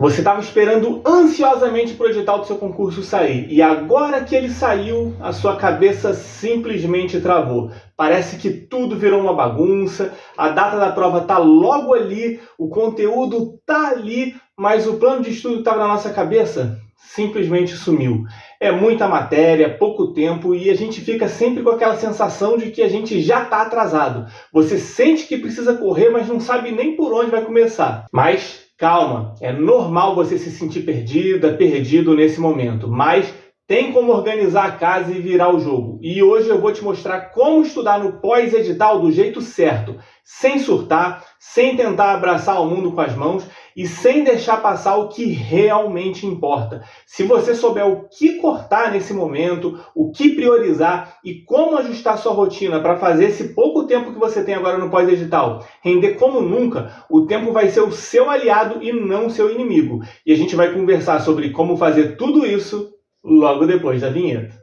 Você estava esperando ansiosamente para o edital do seu concurso sair e agora que ele saiu, a sua cabeça simplesmente travou. Parece que tudo virou uma bagunça, a data da prova está logo ali, o conteúdo está ali, mas o plano de estudo que estava na nossa cabeça simplesmente sumiu. É muita matéria, pouco tempo e a gente fica sempre com aquela sensação de que a gente já está atrasado. Você sente que precisa correr, mas não sabe nem por onde vai começar. Mas calma, é normal você se sentir perdida, perdido nesse momento, mas tem como organizar a casa e virar o jogo. E hoje eu vou te mostrar como estudar no pós-edital do jeito certo, sem surtar, sem tentar abraçar o mundo com as mãos e sem deixar passar o que realmente importa. Se você souber o que cortar nesse momento, o que priorizar e como ajustar sua rotina para fazer esse pouco tempo que você tem agora no pós-edital render como nunca, o tempo vai ser o seu aliado e não o seu inimigo. E a gente vai conversar sobre como fazer tudo isso logo depois da vinheta.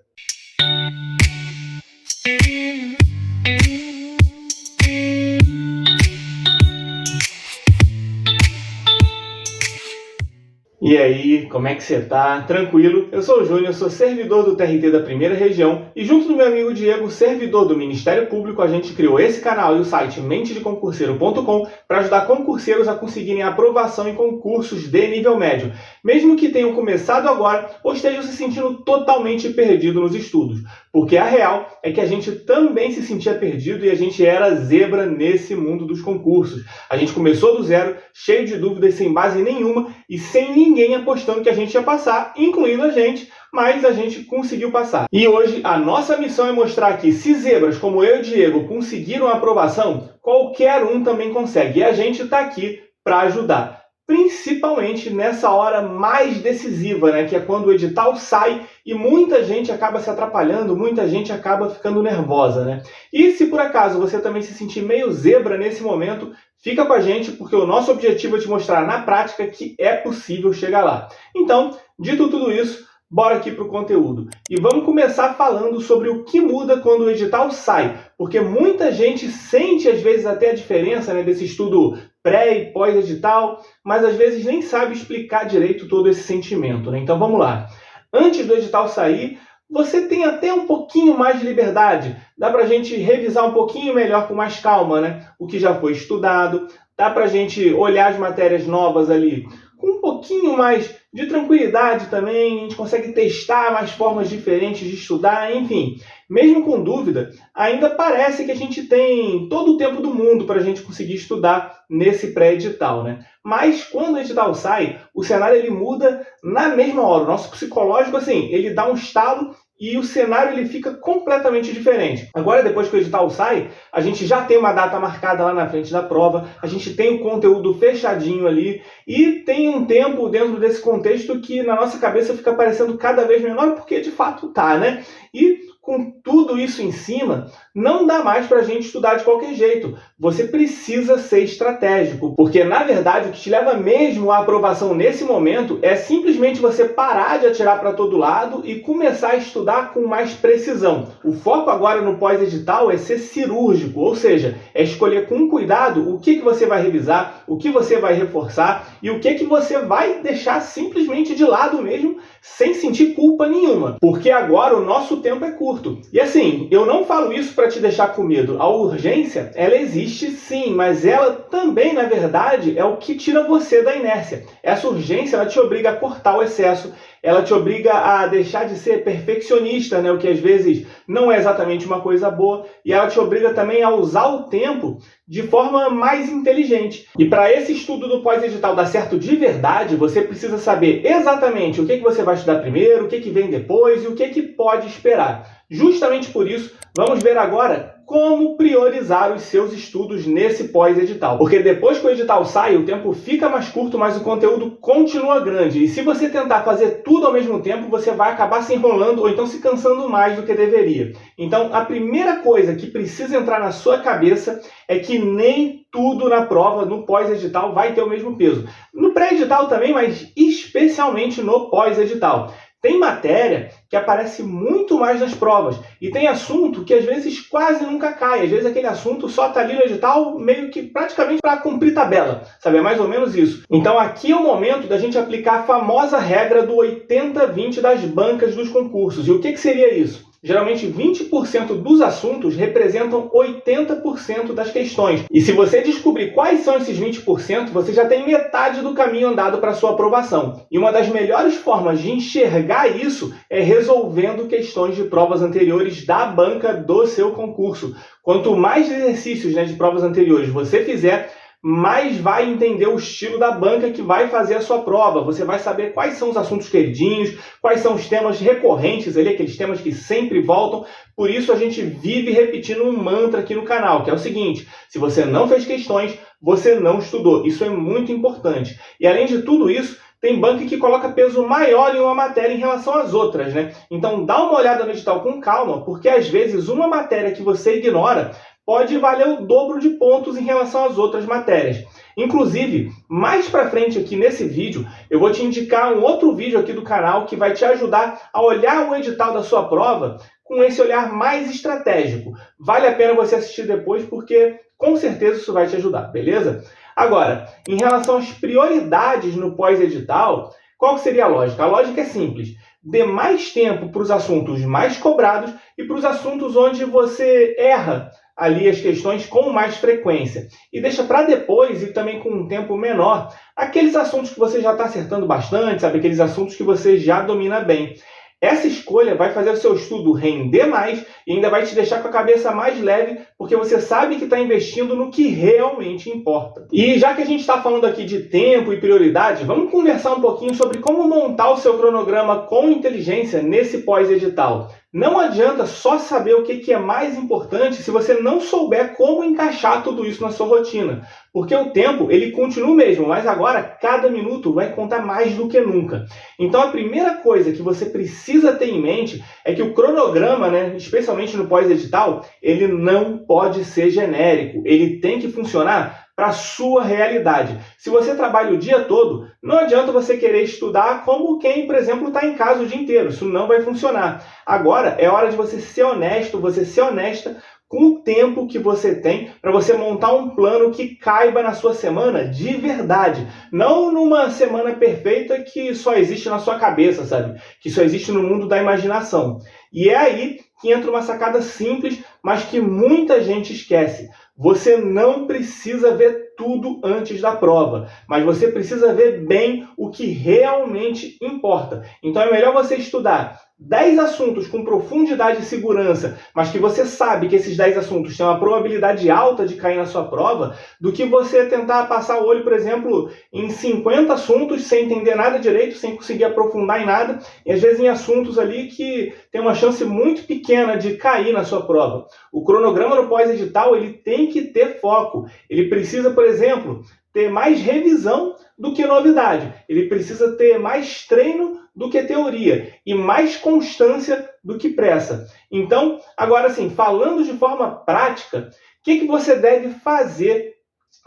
E aí, como é que você tá? Tranquilo? Eu sou o Júnior, sou servidor do TRT da Primeira Região e junto do meu amigo Diego, servidor do Ministério Público, a gente criou esse canal e o site mentedeconcurseiro.com para ajudar concurseiros a conseguirem aprovação em concursos de nível médio, mesmo que tenham começado agora ou estejam se sentindo totalmente perdido nos estudos, porque a real é que a gente também se sentia perdido e a gente era zebra nesse mundo dos concursos. A gente começou do zero, cheio de dúvidas, sem base nenhuma e sem ninguém apostando que a gente ia passar, incluindo a gente, mas a gente conseguiu passar. E hoje a nossa missão é mostrar que se zebras como eu e o Diego conseguiram a aprovação, qualquer um também consegue. E a gente está aqui para ajudar. Principalmente nessa hora mais decisiva, né? Que é quando o edital sai e muita gente acaba se atrapalhando, muita gente acaba ficando nervosa, né? E se por acaso você também se sentir meio zebra nesse momento, fica com a gente porque o nosso objetivo é te mostrar na prática que é possível chegar lá. Então, dito tudo isso, bora aqui para o conteúdo. E vamos começar falando sobre o que muda quando o edital sai, porque muita gente sente às vezes até a diferença, né, desse estudo pré e pós-edital, mas às vezes nem sabe explicar direito todo esse sentimento, né? Então vamos lá. Antes do edital sair, você tem até um pouquinho mais de liberdade. Dá para a gente revisar um pouquinho melhor com mais calma, né? O que já foi estudado. Dá para a gente olhar as matérias novas ali com um pouquinho mais de tranquilidade também. A gente consegue testar mais formas diferentes de estudar, enfim. Mesmo com dúvida, ainda parece que a gente tem todo o tempo do mundo para a gente conseguir estudar nesse pré-edital, né? Mas quando o edital sai, o cenário ele muda na mesma hora. O nosso psicológico, assim, ele dá um estalo e o cenário ele fica completamente diferente. Agora, depois que o edital sai, a gente já tem uma data marcada lá na frente da prova, a gente tem o conteúdo fechadinho ali e tem um tempo dentro desse contexto que na nossa cabeça fica parecendo cada vez menor, porque de fato tá, né? E com tudo isso em cima, não dá mais para a gente estudar de qualquer jeito. Você precisa ser estratégico, porque na verdade o que te leva mesmo à aprovação nesse momento é simplesmente você parar de atirar para todo lado e começar a estudar com mais precisão. O foco agora no pós-edital é ser cirúrgico, ou seja, é escolher com cuidado o que você vai revisar, o que você vai reforçar e o que você vai deixar simplesmente de lado mesmo, sem sentir culpa nenhuma, porque agora o nosso tempo é curto. E assim, eu não falo isso para te deixar com medo. A urgência, ela existe sim, mas ela também, na verdade, é o que tira você da inércia. Essa urgência, ela te obriga a cortar o excesso, ela te obriga a deixar de ser perfeccionista, né? O que às vezes não é exatamente uma coisa boa, e ela te obriga também a usar o tempo de forma mais inteligente. E para esse estudo do pós-edital dar certo de verdade, você precisa saber exatamente o que você vai estudar primeiro, o que vem depois e o que pode esperar. Justamente por isso, vamos ver agora como priorizar os seus estudos nesse pós-edital. Porque depois que o edital sai, o tempo fica mais curto, mas o conteúdo continua grande. E se você tentar fazer tudo ao mesmo tempo, você vai acabar se enrolando ou então se cansando mais do que deveria. Então, a primeira coisa que precisa entrar na sua cabeça é que nem tudo na prova, no pós-edital, vai ter o mesmo peso. No pré-edital também, mas especialmente no pós-edital. Tem matéria que aparece muito mais nas provas e tem assunto que às vezes quase nunca cai. Às vezes aquele assunto só está ali no edital meio que praticamente para cumprir tabela, sabe? É mais ou menos isso. Então aqui é o momento da gente aplicar a famosa regra do 80-20 das bancas dos concursos. E o que seria isso? Geralmente 20% dos assuntos representam 80% das questões. E se você descobrir quais são esses 20%, você já tem metade do caminho andado para a sua aprovação. E uma das melhores formas de enxergar isso é resolvendo questões de provas anteriores da banca do seu concurso. Quanto mais exercícios, de provas anteriores você fizer, mais vai entender o estilo da banca que vai fazer a sua prova. Você vai saber quais são os assuntos queridinhos, quais são os temas recorrentes ali, aqueles temas que sempre voltam. Por isso a gente vive repetindo um mantra aqui no canal, que é o seguinte: se você não fez questões, você não estudou. Isso é muito importante. E além de tudo isso, tem banca que coloca peso maior em uma matéria em relação às outras, Então dá uma olhada no edital com calma, porque às vezes uma matéria que você ignora pode valer o dobro de pontos em relação às outras matérias. Inclusive, mais para frente aqui nesse vídeo, eu vou te indicar um outro vídeo aqui do canal que vai te ajudar a olhar o edital da sua prova com esse olhar mais estratégico. Vale a pena você assistir depois, porque com certeza isso vai te ajudar, beleza? Agora, em relação às prioridades no pós-edital, qual seria a lógica? A lógica é simples: dê mais tempo para os assuntos mais cobrados e para os assuntos onde você erra ali as questões com mais frequência. E deixa para depois, e também com um tempo menor, aqueles assuntos que você já está acertando bastante, sabe? Aqueles assuntos que você já domina bem. Essa escolha vai fazer o seu estudo render mais e ainda vai te deixar com a cabeça mais leve, porque você sabe que está investindo no que realmente importa. E já que a gente está falando aqui de tempo e prioridade, vamos conversar um pouquinho sobre como montar o seu cronograma com inteligência nesse pós-edital. Não adianta só saber o que é mais importante se você não souber como encaixar tudo isso na sua rotina. Porque o tempo, ele continua o mesmo, mas agora cada minuto vai contar mais do que nunca. Então a primeira coisa que você precisa ter em mente é que o cronograma, especialmente no pós-edital, ele não pode ser genérico. Ele tem que funcionar para a sua realidade. Se você trabalha o dia todo, não adianta você querer estudar como quem, por exemplo, está em casa o dia inteiro. Isso não vai funcionar. Agora é hora de você ser honesto, você ser honesta com o tempo que você tem para você montar um plano que caiba na sua semana de verdade. Não numa semana perfeita que só existe na sua cabeça, sabe? Que só existe no mundo da imaginação. E é aí que entra uma sacada simples, mas que muita gente esquece. Você não precisa ver tudo antes da prova, mas você precisa ver bem o que realmente importa. Então é melhor você estudar 10 assuntos com profundidade e segurança, mas que você sabe que esses 10 assuntos têm uma probabilidade alta de cair na sua prova, do que você tentar passar o olho, por exemplo, em 50 assuntos sem entender nada direito, sem conseguir aprofundar em nada, e às vezes em assuntos ali que tem uma chance muito pequena de cair na sua prova. O cronograma no pós-edital, ele tem que ter foco. Ele precisa, por exemplo, ter mais revisão do que novidade. Ele precisa ter mais treino do que teoria e mais constância do que pressa. Então, agora sim, falando de forma prática, o que você deve fazer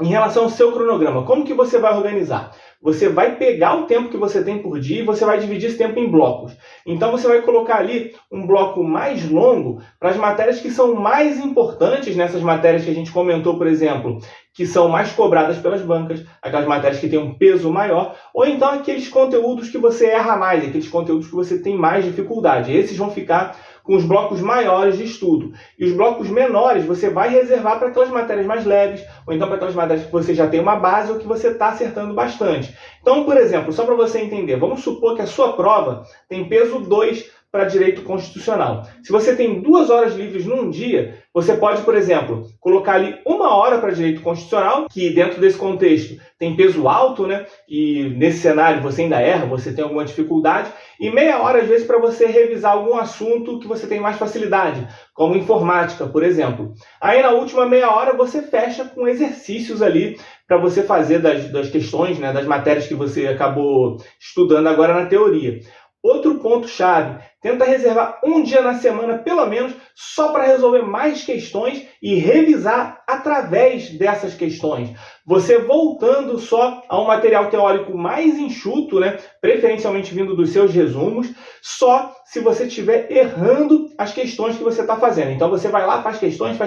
em relação ao seu cronograma? Como que você vai organizar? Você vai pegar o tempo que você tem por dia e você vai dividir esse tempo em blocos. Então você vai colocar ali um bloco mais longo para as matérias que são mais importantes, nessas matérias que a gente comentou, por exemplo, que são mais cobradas pelas bancas, aquelas matérias que têm um peso maior, ou então aqueles conteúdos que você erra mais, aqueles conteúdos que você tem mais dificuldade. Esses vão ficar com os blocos maiores de estudo. E os blocos menores você vai reservar para aquelas matérias mais leves, ou então para aquelas matérias que você já tem uma base ou que você está acertando bastante. Então, por exemplo, só para você entender, vamos supor que a sua prova tem peso 2 para direito constitucional. Se você tem 2 horas livres num dia, você pode, por exemplo, colocar ali 1 hora para direito constitucional, que dentro desse contexto tem peso alto, e nesse cenário você ainda erra, você tem alguma dificuldade, e meia hora, às vezes, para você revisar algum assunto que você tem mais facilidade, como informática, por exemplo. Aí, na última meia hora, você fecha com exercícios ali para você fazer das questões, das matérias que você acabou estudando agora na teoria. Outro ponto-chave, tenta reservar um dia na semana, pelo menos, só para resolver mais questões e revisar através dessas questões. você voltando só a um material teórico mais enxuto, né, preferencialmente vindo dos seus resumos, só se você estiver errando as questões que você está fazendo. Então você vai lá, faz questões,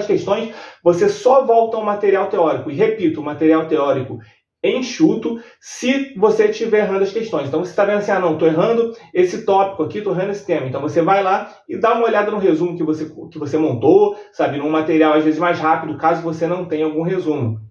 você só volta ao material teórico. E repito, o material teórico enxuto se você estiver errando as questões. Então você está vendo assim, não, estou errando esse tópico aqui, estou errando esse tema. Então você vai lá e dá uma olhada no resumo que você montou, sabe, num material às vezes mais rápido, caso você não tenha algum resumo.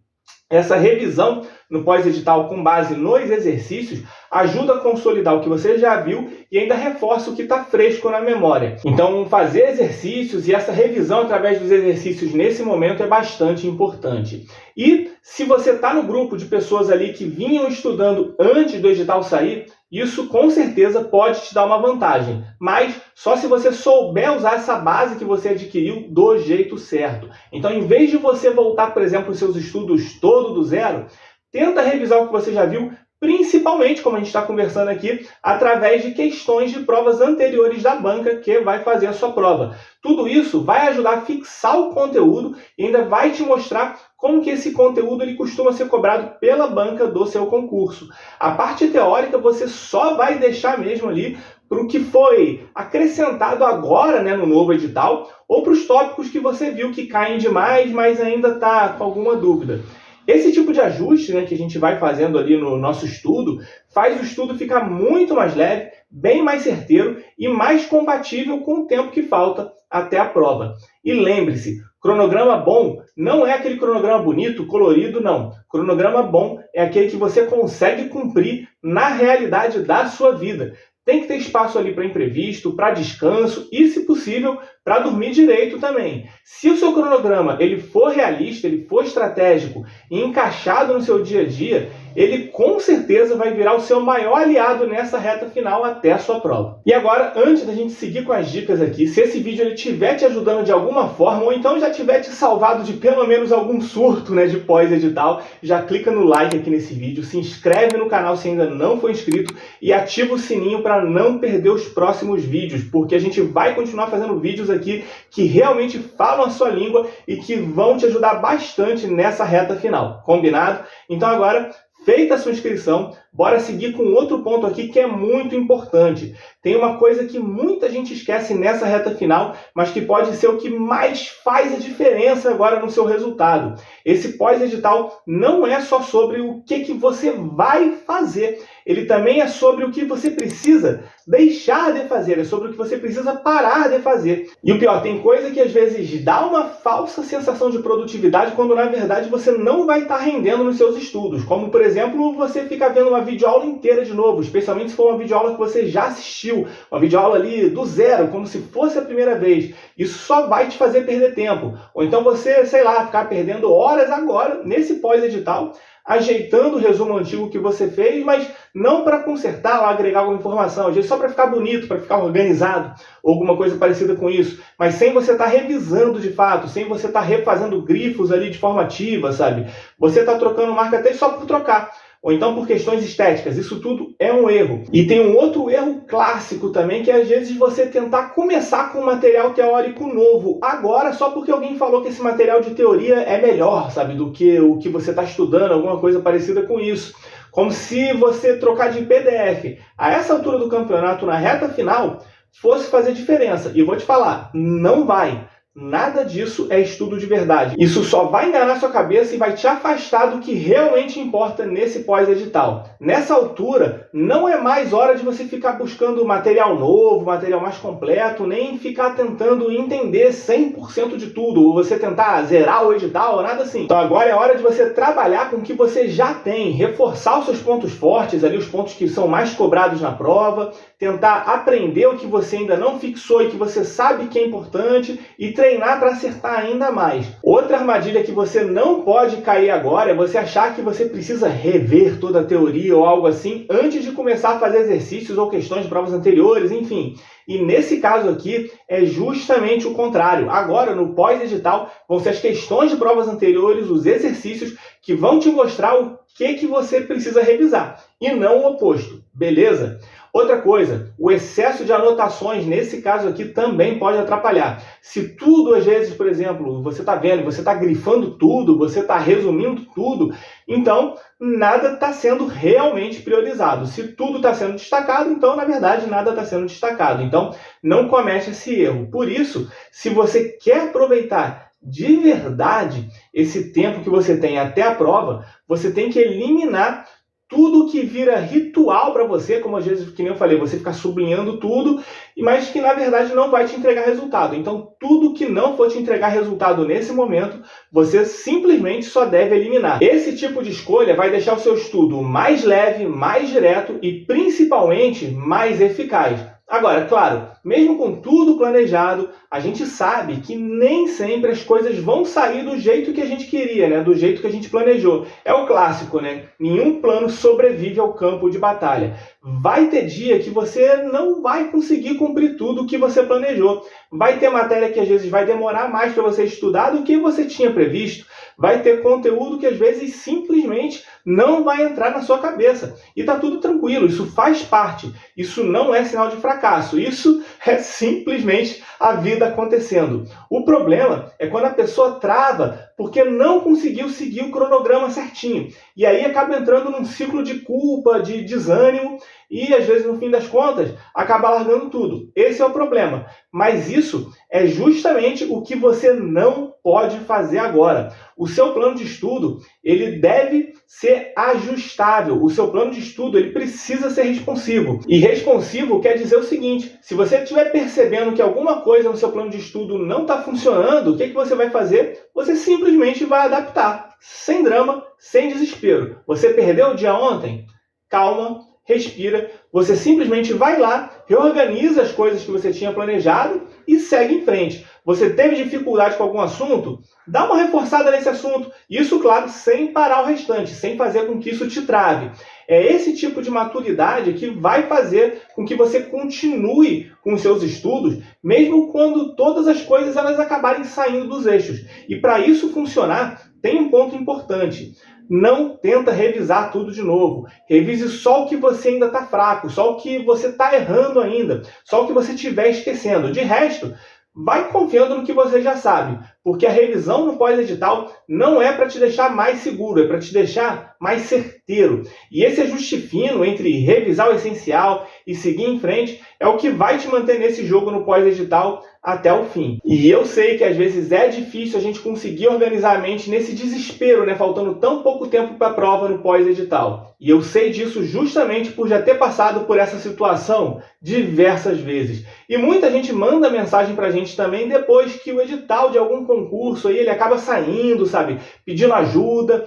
Essa revisão no pós-edital com base nos exercícios ajuda a consolidar o que você já viu e ainda reforça o que está fresco na memória. Então, fazer exercícios e essa revisão através dos exercícios nesse momento é bastante importante. E se você está no grupo de pessoas ali que vinham estudando antes do edital sair, isso com certeza pode te dar uma vantagem, mas só se você souber usar essa base que você adquiriu do jeito certo. Então, em vez de você voltar, por exemplo, os seus estudos todo do zero, tenta revisar o que você já viu, principalmente, como a gente está conversando aqui, através de questões de provas anteriores da banca que vai fazer a sua prova. Tudo isso vai ajudar a fixar o conteúdo e ainda vai te mostrar como que esse conteúdo ele costuma ser cobrado pela banca do seu concurso. A parte teórica você só vai deixar mesmo ali para o que foi acrescentado agora, né, no novo edital, ou para os tópicos que você viu que caem demais, mas ainda está com alguma dúvida. Esse tipo de ajuste, né, que a gente vai fazendo ali no nosso estudo, faz o estudo ficar muito mais leve, bem mais certeiro e mais compatível com o tempo que falta até a prova. E lembre-se, cronograma bom não é aquele cronograma bonito, colorido, não. Cronograma bom é aquele que você consegue cumprir na realidade da sua vida. Tem que ter espaço ali para imprevisto, para descanso e, se possível, para dormir direito também. Se o seu cronograma ele for realista, ele for estratégico e encaixado no seu dia a dia, ele com certeza vai virar o seu maior aliado nessa reta final até a sua prova. E agora, antes da gente seguir com as dicas aqui, se esse vídeo estiver te ajudando de alguma forma, ou então já tiver te salvado de pelo menos algum surto, né, de pós-edital, já clica no like aqui nesse vídeo, se inscreve no canal se ainda não for inscrito e ativa o sininho para não perder os próximos vídeos, porque a gente vai continuar fazendo vídeos aqui que realmente falam a sua língua e que vão te ajudar bastante nessa reta final. Combinado? Então agora, feita a sua inscrição, bora seguir com outro ponto aqui que é muito importante. Tem uma coisa que muita gente esquece nessa reta final, mas que pode ser o que mais faz a diferença agora no seu resultado. Esse pós-edital não é só sobre o que você vai fazer, ele também é sobre o que você precisa deixar de fazer, é sobre o que você precisa parar de fazer. E o pior, tem coisa que às vezes dá uma falsa sensação de produtividade quando na verdade você não vai estar rendendo nos seus estudos. Como por exemplo, você fica vendo uma videoaula inteira de novo, especialmente se for uma videoaula que você já assistiu, uma videoaula ali do zero, como se fosse a primeira vez. Isso só vai te fazer perder tempo. Ou então você, sei lá, ficar perdendo horas agora, nesse pós-edital, ajeitando o resumo antigo que você fez, mas não para consertar ou agregar alguma informação, às vezes só para ficar bonito, para ficar organizado, ou alguma coisa parecida com isso, mas sem você estar revisando de fato, sem você estar refazendo grifos ali de forma ativa, sabe? Você está trocando marca-texto só por trocar, ou então por questões estéticas. Isso tudo é um erro. E tem um outro erro clássico também, que é às vezes você tentar começar com um material teórico novo, agora só porque alguém falou que esse material de teoria é melhor, sabe, do que o que você está estudando, alguma coisa parecida com isso. Como se você trocar de PDF a essa altura do campeonato, na reta final, fosse fazer diferença. E eu vou te falar, não vai. Nada disso é estudo de verdade. Isso só vai enganar sua cabeça e vai te afastar do que realmente importa nesse pós-edital. Nessa altura, não é mais hora de você ficar buscando material novo, material mais completo, nem ficar tentando entender 100% de tudo, ou você tentar zerar o edital, nada assim. Então agora é hora de você trabalhar com o que você já tem, reforçar os seus pontos fortes, ali os pontos que são mais cobrados na prova, tentar aprender o que você ainda não fixou e que você sabe que é importante e treinar para acertar ainda mais. Outra armadilha que você não pode cair agora é você achar que você precisa rever toda a teoria ou algo assim antes de começar a fazer exercícios ou questões de provas anteriores, enfim. E nesse caso aqui é justamente o contrário. Agora, no pós-edital, vão ser as questões de provas anteriores, os exercícios que vão te mostrar o que você precisa revisar e não o oposto, beleza? Outra coisa, o excesso de anotações, nesse caso aqui, também pode atrapalhar. Se tudo, às vezes, por exemplo, você está vendo, você está grifando tudo, você está resumindo tudo, então nada está sendo realmente priorizado. Se tudo está sendo destacado, então, na verdade, nada está sendo destacado. Então, não comete esse erro. Por isso, se você quer aproveitar de verdade esse tempo que você tem até a prova, você tem que eliminar tudo que vira ritual para você, como às vezes, que nem eu falei, você ficar sublinhando tudo, mas que na verdade não vai te entregar resultado. Então, tudo que não for te entregar resultado nesse momento, você simplesmente só deve eliminar. Esse tipo de escolha vai deixar o seu estudo mais leve, mais direto e principalmente mais eficaz. Agora, claro, mesmo com tudo planejado, a gente sabe que nem sempre as coisas vão sair do jeito que a gente queria, né? Do jeito que a gente planejou. É o clássico, né? Nenhum plano sobrevive ao campo de batalha. Vai ter dia que você não vai conseguir cumprir tudo o que você planejou. Vai ter matéria que às vezes vai demorar mais para você estudar do que você tinha previsto. Vai ter conteúdo que às vezes simplesmente não vai entrar na sua cabeça. E tá tudo tranquilo, isso faz parte. Isso não é sinal de fracasso. Isso é simplesmente a vida acontecendo. O problema é quando a pessoa trava porque não conseguiu seguir o cronograma certinho. E aí acaba entrando num ciclo de culpa, de desânimo e, às vezes, no fim das contas, acaba largando tudo. Esse é o problema. Mas isso é justamente o que você não pode fazer agora. O seu plano de estudo, ele deve ser ajustável. O seu plano de estudo, ele precisa ser responsivo. E responsivo quer dizer o seguinte: se você estiver percebendo que alguma coisa no seu plano de estudo não está funcionando, o que você vai fazer? Você simplesmente vai adaptar. Sem drama, sem desespero. Você perdeu o dia ontem? Calma, respira. Você simplesmente vai lá, reorganiza as coisas que você tinha planejado e segue em frente. Você teve dificuldade com algum assunto? Dá uma reforçada nesse assunto. Isso, claro, sem parar o restante, sem fazer com que isso te trave. É esse tipo de maturidade que vai fazer com que você continue com os seus estudos, mesmo quando todas as coisas elas acabarem saindo dos eixos. E para isso funcionar, tem um ponto importante. Não tenta revisar tudo de novo. Revise só o que você ainda está fraco, só o que você está errando ainda, só o que você estiver esquecendo. De resto, vai confiando no que você já sabe, porque a revisão no pós-edital não é para te deixar mais seguro, é para te deixar mais certeiro. E esse ajuste fino entre revisar o essencial e seguir em frente é o que vai te manter nesse jogo no pós-edital até o fim. E eu sei que às vezes é difícil a gente conseguir organizar a mente nesse desespero, né? Faltando tão pouco tempo para a prova no pós-edital. E eu sei disso justamente por já ter passado por essa situação diversas vezes. E muita gente manda mensagem para a gente também depois que o edital de algum concurso aí ele acaba saindo, sabe? Pedindo ajuda,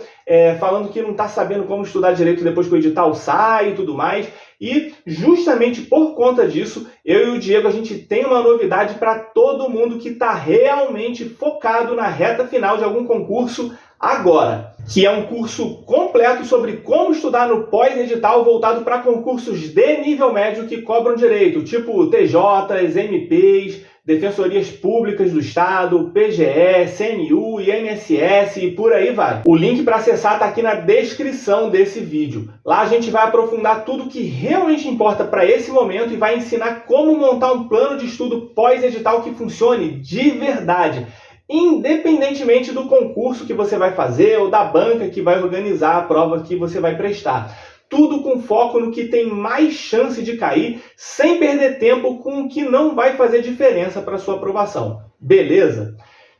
falando que não está sabendo como estudar direito depois que o edital sai e tudo mais. E justamente por conta disso, eu e o Diego, a gente tem uma novidade para todo mundo que está realmente focado na reta final de algum concurso agora, que é um curso completo sobre como estudar no pós-edital voltado para concursos de nível médio que cobram direito, tipo TJs, MPs, Defensorias Públicas do Estado, PGE, CNU, INSS e por aí vai. O link para acessar está aqui na descrição desse vídeo. Lá a gente vai aprofundar tudo que realmente importa para esse momento e vai ensinar como montar um plano de estudo pós-edital que funcione de verdade, independentemente do concurso que você vai fazer ou da banca que vai organizar a prova que você vai prestar. Tudo com foco no que tem mais chance de cair, sem perder tempo com o que não vai fazer diferença para a sua aprovação. Beleza?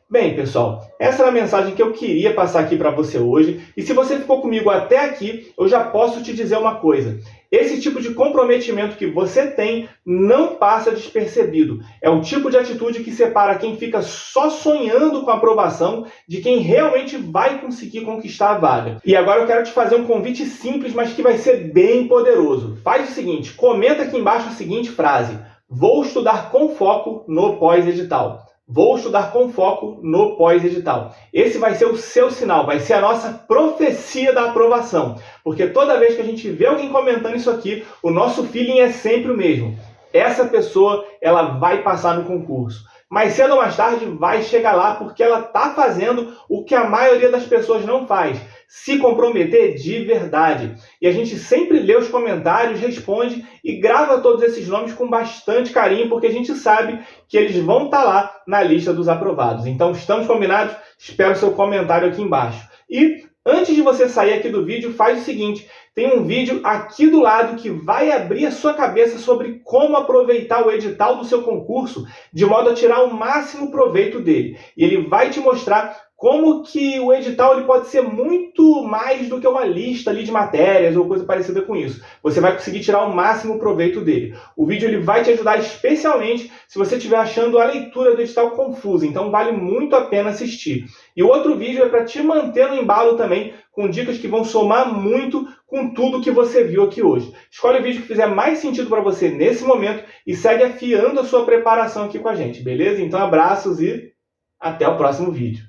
Bem, pessoal, essa era a mensagem que eu queria passar aqui para você hoje. E se você ficou comigo até aqui, eu já posso te dizer uma coisa. Esse tipo de comprometimento que você tem não passa despercebido. É o tipo de atitude que separa quem fica só sonhando com a aprovação de quem realmente vai conseguir conquistar a vaga. E agora eu quero te fazer um convite simples, mas que vai ser bem poderoso. Faz o seguinte, comenta aqui embaixo a seguinte frase: vou estudar com foco no pós-edital. Vou estudar com foco no pós-edital. Esse vai ser o seu sinal, vai ser a nossa profecia da aprovação. Porque toda vez que a gente vê alguém comentando isso aqui, o nosso feeling é sempre o mesmo. Essa pessoa, ela vai passar no concurso. Mais cedo ou mais tarde vai chegar lá porque ela está fazendo o que a maioria das pessoas não faz. se comprometer de verdade. E a gente sempre lê os comentários, responde e grava todos esses nomes com bastante carinho, porque a gente sabe que eles vão estar lá na lista dos aprovados. Então, estamos combinados? Espero o seu comentário aqui embaixo. E antes de você sair aqui do vídeo, faz o seguinte: tem um vídeo aqui do lado que vai abrir a sua cabeça sobre como aproveitar o edital do seu concurso de modo a tirar o máximo proveito dele. E ele vai te mostrar como que o edital ele pode ser muito mais do que uma lista ali de matérias ou coisa parecida com isso. Você vai conseguir tirar o máximo proveito dele. O vídeo ele vai te ajudar especialmente se você estiver achando a leitura do edital confusa, então vale muito a pena assistir. E o outro vídeo é para te manter no embalo também, com dicas que vão somar muito com tudo que você viu aqui hoje. Escolhe o vídeo que fizer mais sentido para você nesse momento e segue afiando a sua preparação aqui com a gente, beleza? Então abraços e até o próximo vídeo.